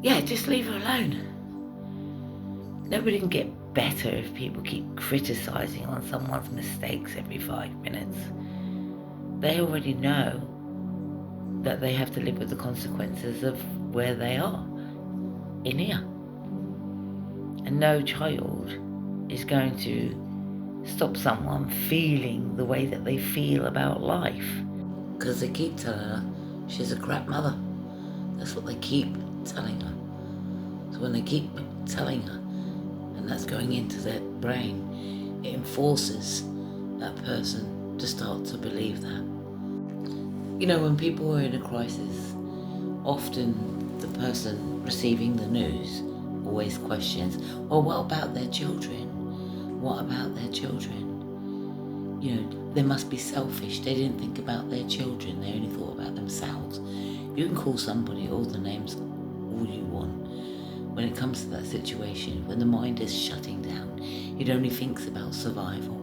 yeah, just leave her alone. Nobody can get better if people keep criticising on someone's mistakes every 5 minutes. They already know that they have to live with the consequences of where they are in here. And no child is going to stop someone feeling the way that they feel about life. Because they keep telling her she's a crap mother. That's what they keep telling her. So when they keep telling her, and that's going into their brain, it enforces that person to start to believe that. You know, when people are in a crisis, often the person receiving the news always questions, well, what about their children? What about their children? You know, they must be selfish. They didn't think about their children. They only thought about themselves. You can call somebody all the names all you want. When it comes to that situation, when the mind is shutting down, it only thinks about survival.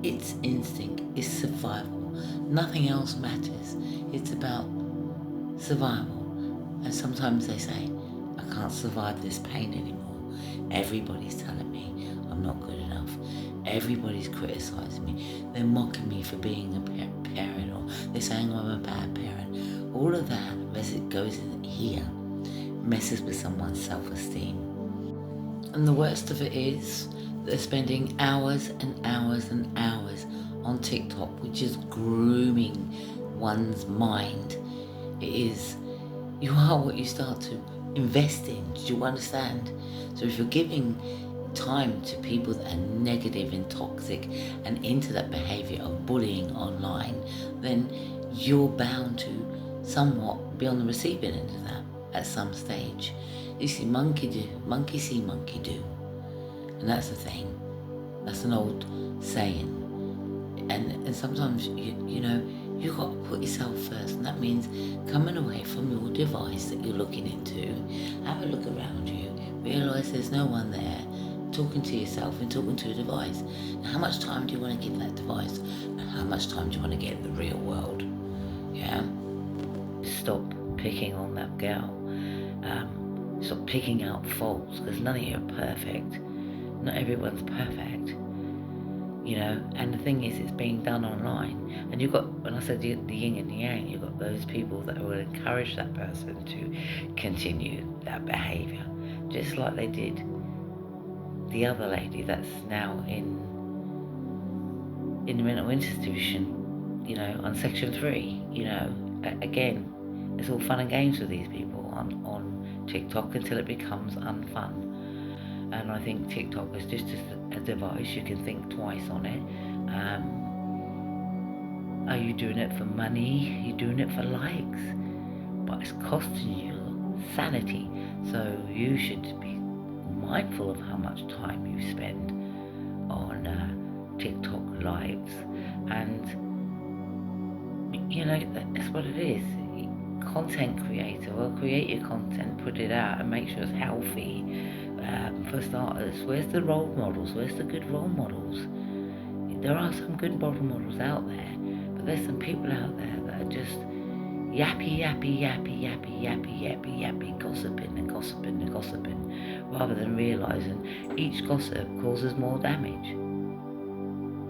Its instinct is survival. Nothing else matters. It's about survival. And sometimes they say, I can't survive this pain anymore. Everybody's telling me I'm not good enough. Everybody's criticizing me. They're mocking me for being a parent, or they're saying I'm a bad parent. All of that, as it goes in here, messes with someone's self-esteem. And the worst of it is they're spending hours and hours and hours on TikTok, which is grooming one's mind. It is, you are what you start to invest in. Do you understand? So if you're giving time to people that are negative and toxic and into that behavior of bullying online, then you're bound to somewhat be on the receiving end of that at some stage. You see, monkey see, monkey do. And that's the thing. That's an old saying. And sometimes, you know, you've got to put yourself first. And that means coming away from your device that you're looking into, have a look around you, realise there's no one there, talking to yourself and talking to a device. Now, how much time do you want to give that device? And how much time do you want to get in the real world? Yeah? Stop picking on that girl. Stop picking out faults, because none of you are perfect. Not everyone's perfect. You know, and the thing is, it's being done online. And you've got, when I said the yin and the yang, you've got those people that will encourage that person to continue that behaviour, just like they did the other lady that's now in the mental institution, you know, on Section 3. You know, again, it's all fun and games with these people on TikTok until it becomes unfun. And I think TikTok is just a device. You can think twice on it. Are you doing it for money? Are you doing it for likes? But it's costing you sanity. So you should be mindful of how much time you spend on TikTok lives. And, you know, that's what it is. Content creator, well, create your content, put it out, and make sure it's healthy. For starters, where's the role models? Where's the good role models? There are some good role models out there, but there's some people out there that are just yappy, gossiping and gossiping and gossiping, rather than realising each gossip causes more damage.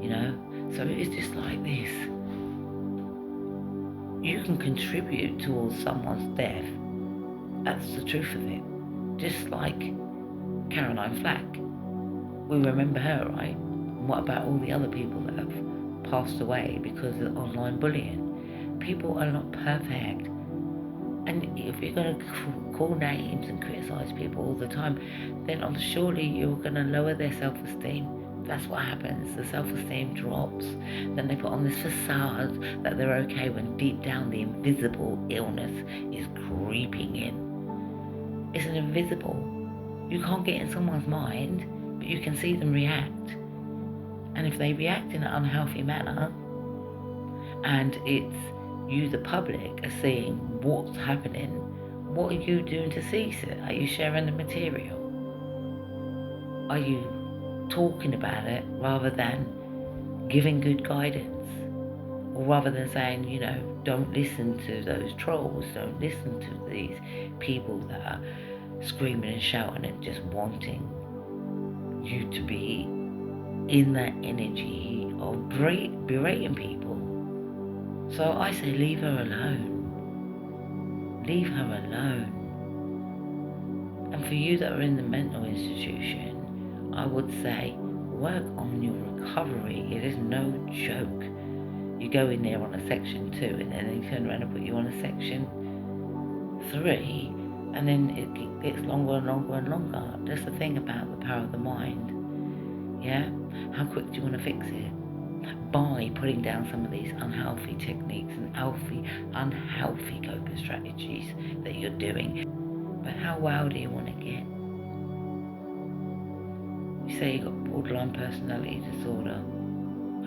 You know? So it's just like this. You can contribute towards someone's death. That's the truth of it. Just like Caroline Flack. We remember her, right? And what about all the other people that have passed away because of online bullying? People are not perfect. And if you're going to call names and criticise people all the time, then surely you're going to lower their self-esteem. That's what happens. The self-esteem drops. Then they put on this facade that they're okay, when deep down the invisible illness is creeping in. It's an invisible. You can't get in someone's mind, but you can see them react. And if they react in an unhealthy manner, and it's you, the public, are seeing what's happening, what are you doing to cease it? Are you sharing the material? Are you talking about it rather than giving good guidance? Or rather than saying, you know, don't listen to those trolls, don't listen to these people that are screaming and shouting and just wanting you to be in that energy of berating people. So I say leave her alone. Leave her alone. And for you that are in the mental institution, I would say work on your recovery. It is no joke. You go in there on a section 2 and then they turn around and put you on a section 3, and then it gets longer and longer and longer. That's the thing about the power of the mind. Yeah? How quick do you want to fix it? By putting down some of these unhealthy techniques and unhealthy coping strategies that you're doing. But how well do you want to get? You say you've got borderline personality disorder.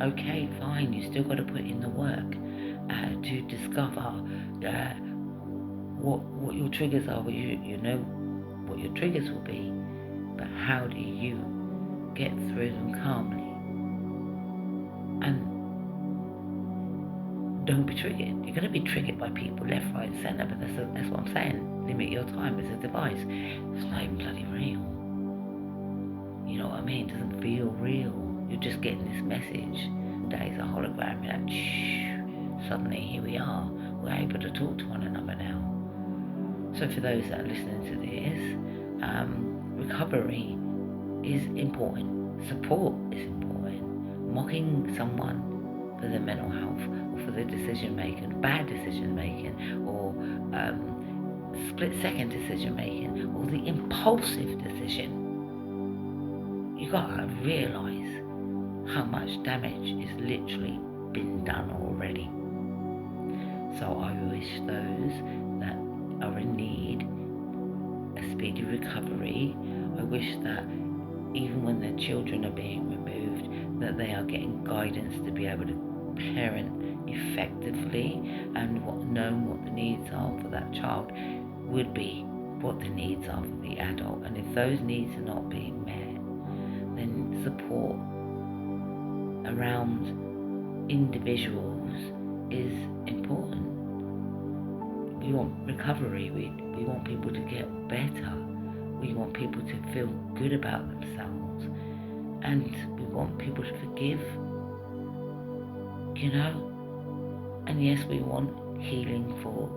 Okay, fine, you still got to put in the work to discover what your triggers are. You know what your triggers will be, but how do you get through them calmly? And don't be triggered. You're going to be triggered by people left, right, and centre, but that's what I'm saying. Limit your time. It's a device. It's not even bloody real. You know what I mean? It doesn't feel real. You're just getting this message. Days a hologram. You're like, shh. Suddenly, here we are. We're able to talk to one another now. So for those that are listening to this, recovery is important. Support is important. Mocking someone for their mental health or for their decision making, bad decision making, or split second decision making, or the impulsive decision. You gotta realise how much damage is literally been done already. So I wish those that are in need a speedy recovery. I wish that even when their children are being removed, that they are getting guidance to be able to parent effectively, and knowing what the needs are for that child would be what the needs are for the adult. And if those needs are not being met, then support around individuals is important. We want recovery. We want people to get better. We want people to feel good about themselves. And we want people to forgive. You know? And yes, we want healing for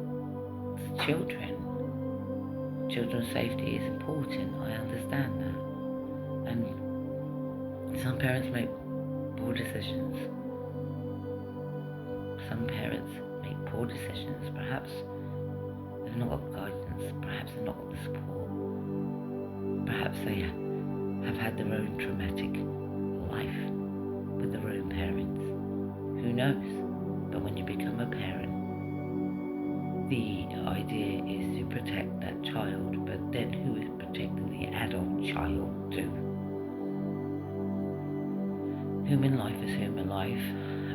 children. Children's safety is important. I understand that. And some parents make poor decisions. Some parents make poor decisions. Perhaps they've not got guidance. Perhaps they've not got the support. Perhaps they have had their own traumatic life with their own parents. Who knows? But when you become a parent, the idea is to protect that child, but then who is protecting the adult child too? Human life is human life,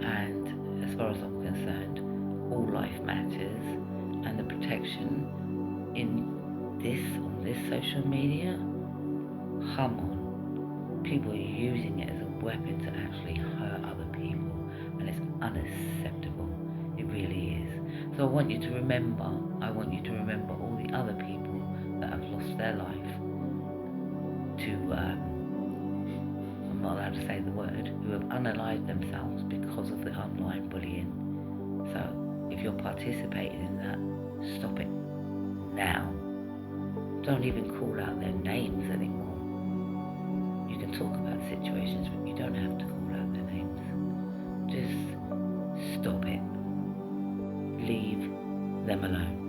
and as far as I'm concerned, all life matters, and the protection on this social media, come on. People are using it as a weapon to actually hurt other people, and it's unacceptable. It really is. So I want you to remember all the other people that have lost their life to, I'm not allowed to say the word, who have unalived themselves because of the online bullying. So if you're participating in that, stop it now. Don't even call out their names anymore. You can talk about situations, but you don't have to call out their names. Just stop it. Leave them alone.